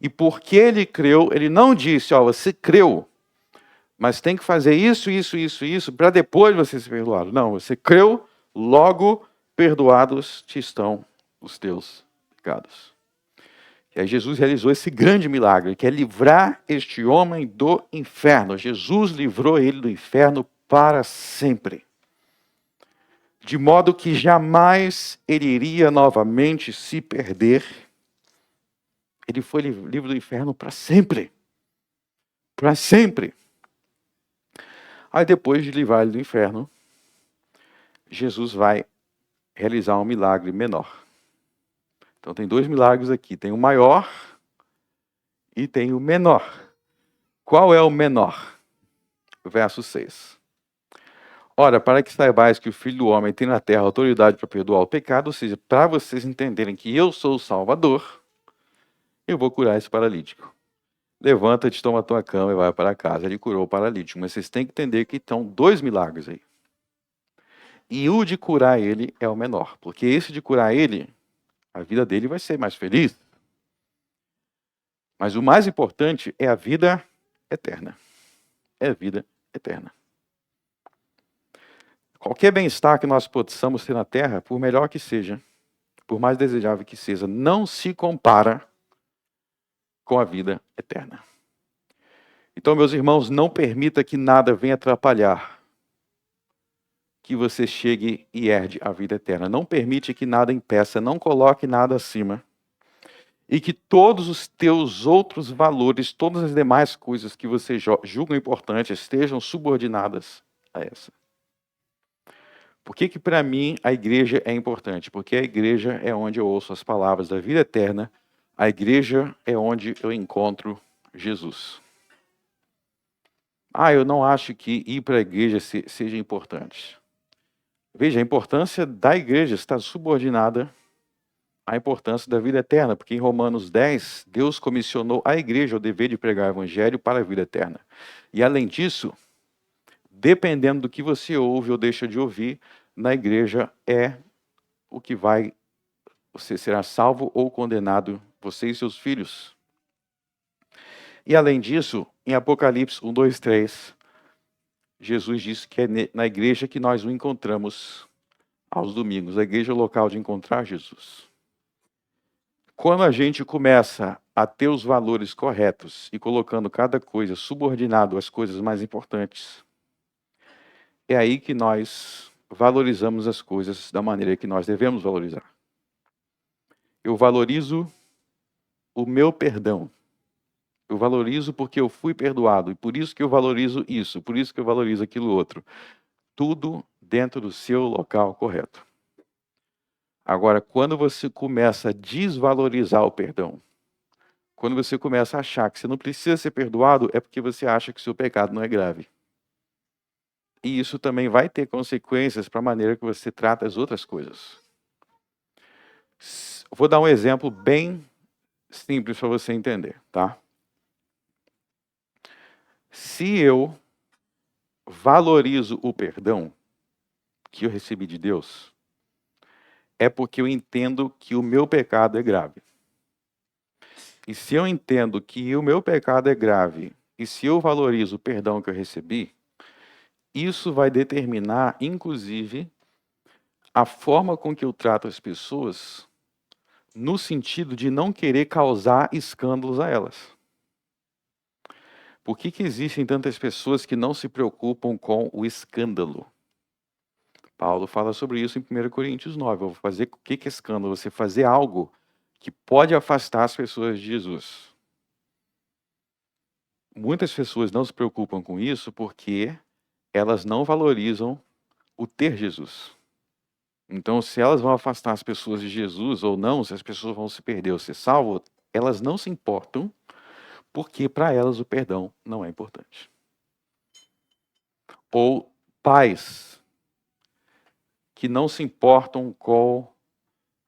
E porque ele creu, ele não disse, ó, você creu, mas tem que fazer isso, para depois você ser perdoado. Não, você creu, logo perdoados te estão os teus pecados. E aí Jesus realizou esse grande milagre, que é livrar este homem do inferno. Jesus livrou ele do inferno para sempre. De modo que jamais ele iria novamente se perder. Ele foi livre do inferno para sempre. Para sempre. Aí depois de livrar ele do inferno, Jesus vai realizar um milagre menor. Então tem dois milagres aqui. Tem o maior e tem o menor. Qual é o menor? Verso 6. Ora, para que saibais que o Filho do Homem tem na terra autoridade para perdoar o pecado, ou seja, para vocês entenderem que eu sou o Salvador, eu vou curar esse paralítico. Levanta-te, toma a tua cama e vai para casa. Ele curou o paralítico. Mas vocês têm que entender que estão dois milagres aí. E o de curar ele é o menor. Porque esse de curar ele, a vida dele vai ser mais feliz. Mas o mais importante é a vida eterna. É a vida eterna. Qualquer bem-estar que nós possamos ter na terra, por melhor que seja, por mais desejável que seja, não se compara com a vida eterna. Então, meus irmãos, não permita que nada venha atrapalhar que você chegue e herde a vida eterna. Não permite que nada impeça, não coloque nada acima. E que todos os teus outros valores, todas as demais coisas que você julga importantes, estejam subordinadas a essa. Por que para mim a igreja é importante? Porque a igreja é onde eu ouço as palavras da vida eterna. A igreja é onde eu encontro Jesus. Eu não acho que ir para a igreja seja importante. Veja, a importância da igreja está subordinada à importância da vida eterna, porque em Romanos 10, Deus comissionou a igreja o dever de pregar o evangelho para a vida eterna. E além disso, dependendo do que você ouve ou deixa de ouvir, na igreja é o que vai, você será salvo ou condenado, você e seus filhos. E além disso, em Apocalipse 1, 2, 3, Jesus disse que é na igreja que nós o encontramos aos domingos. A igreja é o local de encontrar Jesus. Quando a gente começa a ter os valores corretos e colocando cada coisa subordinado às coisas mais importantes, é aí que nós valorizamos as coisas da maneira que nós devemos valorizar. Eu valorizo o meu perdão. Eu valorizo porque eu fui perdoado, e por isso que eu valorizo isso, por isso que eu valorizo aquilo outro. Tudo dentro do seu local correto. Agora, quando você começa a desvalorizar o perdão, quando você começa a achar que você não precisa ser perdoado, é porque você acha que o seu pecado não é grave. E isso também vai ter consequências para a maneira que você trata as outras coisas. Vou dar um exemplo bem simples para você entender, tá? Se eu valorizo o perdão que eu recebi de Deus, é porque eu entendo que o meu pecado é grave. E se eu entendo que o meu pecado é grave, e se eu valorizo o perdão que eu recebi, isso vai determinar, inclusive, a forma com que eu trato as pessoas, no sentido de não querer causar escândalos a elas. Por que existem tantas pessoas que não se preocupam com o escândalo? Paulo fala sobre isso em 1 Coríntios 9. Eu vou fazer o que é escândalo? Você fazer algo que pode afastar as pessoas de Jesus. Muitas pessoas não se preocupam com isso porque elas não valorizam o ter Jesus. Então, se elas vão afastar as pessoas de Jesus ou não, se as pessoas vão se perder ou ser salvo, Elas não se importam porque para elas o perdão não é importante. Ou pais que não se importam com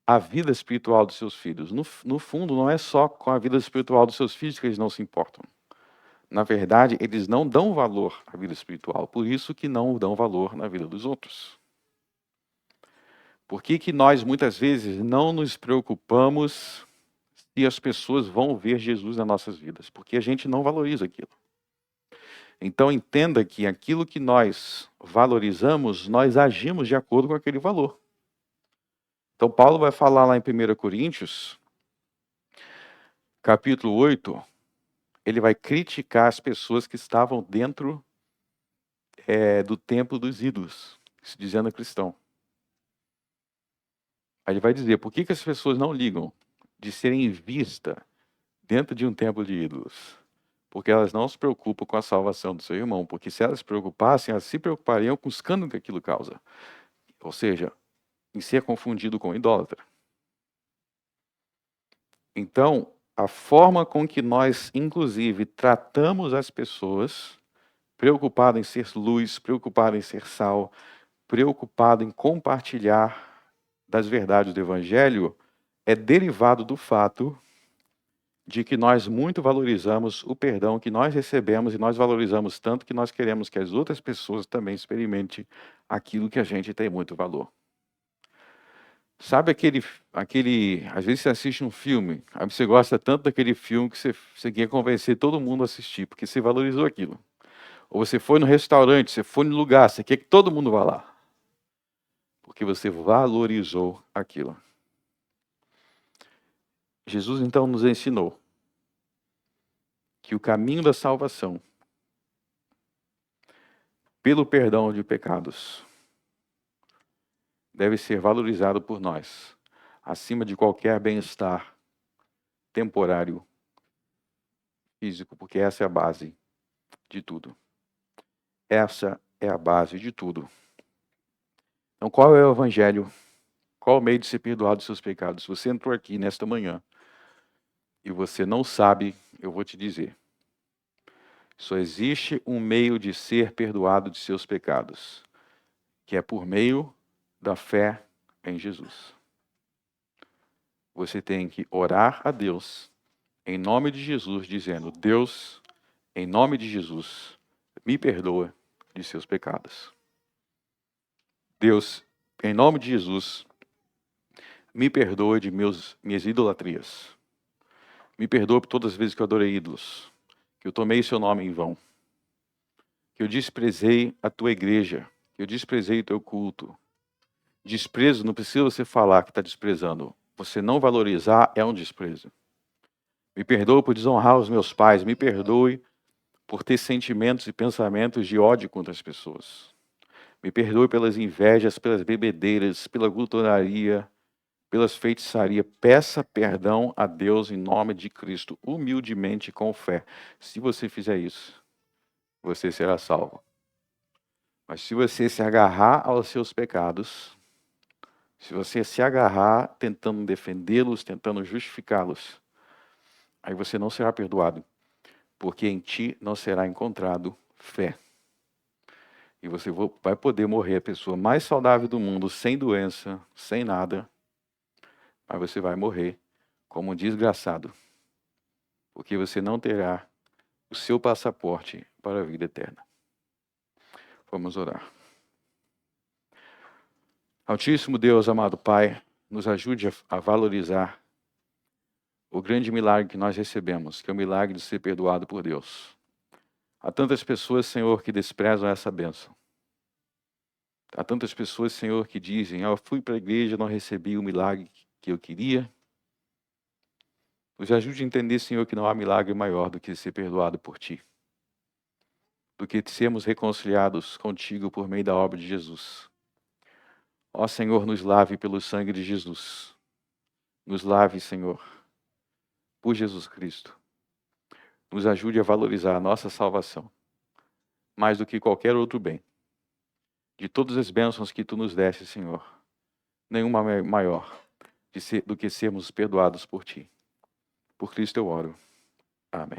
a vida espiritual dos seus filhos. No fundo, não é só com a vida espiritual dos seus filhos que eles não se importam. Na verdade, eles não dão valor à vida espiritual, por isso que não dão valor na vida dos outros. Por que nós, muitas vezes, não nos preocupamos se as pessoas vão ver Jesus nas nossas vidas? Porque a gente não valoriza aquilo. Então, entenda que aquilo que nós valorizamos, nós agimos de acordo com aquele valor. Então, Paulo vai falar lá em 1 Coríntios, capítulo 8, ele vai criticar as pessoas que estavam dentro do templo dos ídolos, se dizendo cristão. Aí ele vai dizer, por que as pessoas não ligam de serem vistas dentro de um templo de ídolos? Porque elas não se preocupam com a salvação do seu irmão, porque se elas se preocupassem, elas se preocupariam com o escândalo que aquilo causa. Ou seja, em ser confundido com idólatra. Então, a forma com que nós, inclusive, tratamos as pessoas, preocupado em ser luz, preocupado em ser sal, preocupado em compartilhar das verdades do Evangelho, é derivado do fato de que nós muito valorizamos o perdão que nós recebemos e nós valorizamos tanto que nós queremos que as outras pessoas também experimentem aquilo que a gente tem muito valor. Sabe às vezes você assiste um filme, aí você gosta tanto daquele filme que você quer convencer todo mundo a assistir, porque você valorizou aquilo. Ou você foi no restaurante, você foi no lugar, você quer que todo mundo vá lá. Porque você valorizou aquilo. Jesus então nos ensinou que o caminho da salvação, pelo perdão de pecados, deve ser valorizado por nós, acima de qualquer bem-estar temporário, físico, porque essa é a base de tudo. Essa é a base de tudo. Então, qual é o evangelho? Qual o meio de ser perdoado dos seus pecados? Se você entrou aqui nesta manhã e você não sabe, eu vou te dizer. Só existe um meio de ser perdoado de seus pecados, que é por meio da fé em Jesus. Você tem que orar a Deus em nome de Jesus, dizendo: Deus, em nome de Jesus, me perdoa de seus pecados. Deus, em nome de Jesus, me perdoa de minhas idolatrias. Me perdoa por todas as vezes que eu adorei ídolos, que eu tomei seu nome em vão, que eu desprezei a tua igreja, que eu desprezei o teu culto. Desprezo, não precisa você falar que está desprezando. Você não valorizar é um desprezo. Me perdoe por desonrar os meus pais. Me perdoe por ter sentimentos e pensamentos de ódio contra as pessoas. Me perdoe pelas invejas, pelas bebedeiras, pela glutonaria, pelas feitiçarias. Peça perdão a Deus em nome de Cristo, humildemente com fé. Se você fizer isso, você será salvo. Mas se você se agarrar aos seus pecados, se você se agarrar tentando defendê-los, tentando justificá-los, aí você não será perdoado, porque em ti não será encontrado fé. E você vai poder morrer a pessoa mais saudável do mundo, sem doença, sem nada, mas você vai morrer como um desgraçado, porque você não terá o seu passaporte para a vida eterna. Vamos orar. Altíssimo Deus, amado Pai, nos ajude a valorizar o grande milagre que nós recebemos, que é o milagre de ser perdoado por Deus. Há tantas pessoas, Senhor, que desprezam essa bênção. Há tantas pessoas, Senhor, que dizem: eu fui para a igreja, não recebi o milagre que eu queria. Nos ajude a entender, Senhor, que não há milagre maior do que ser perdoado por Ti, do que sermos reconciliados contigo por meio da obra de Jesus. Ó Senhor, nos lave pelo sangue de Jesus. Nos lave, Senhor, por Jesus Cristo. Nos ajude a valorizar a nossa salvação, mais do que qualquer outro bem. De todas as bênçãos que Tu nos deste, Senhor, nenhuma maior do que sermos perdoados por Ti. Por Cristo eu oro. Amém.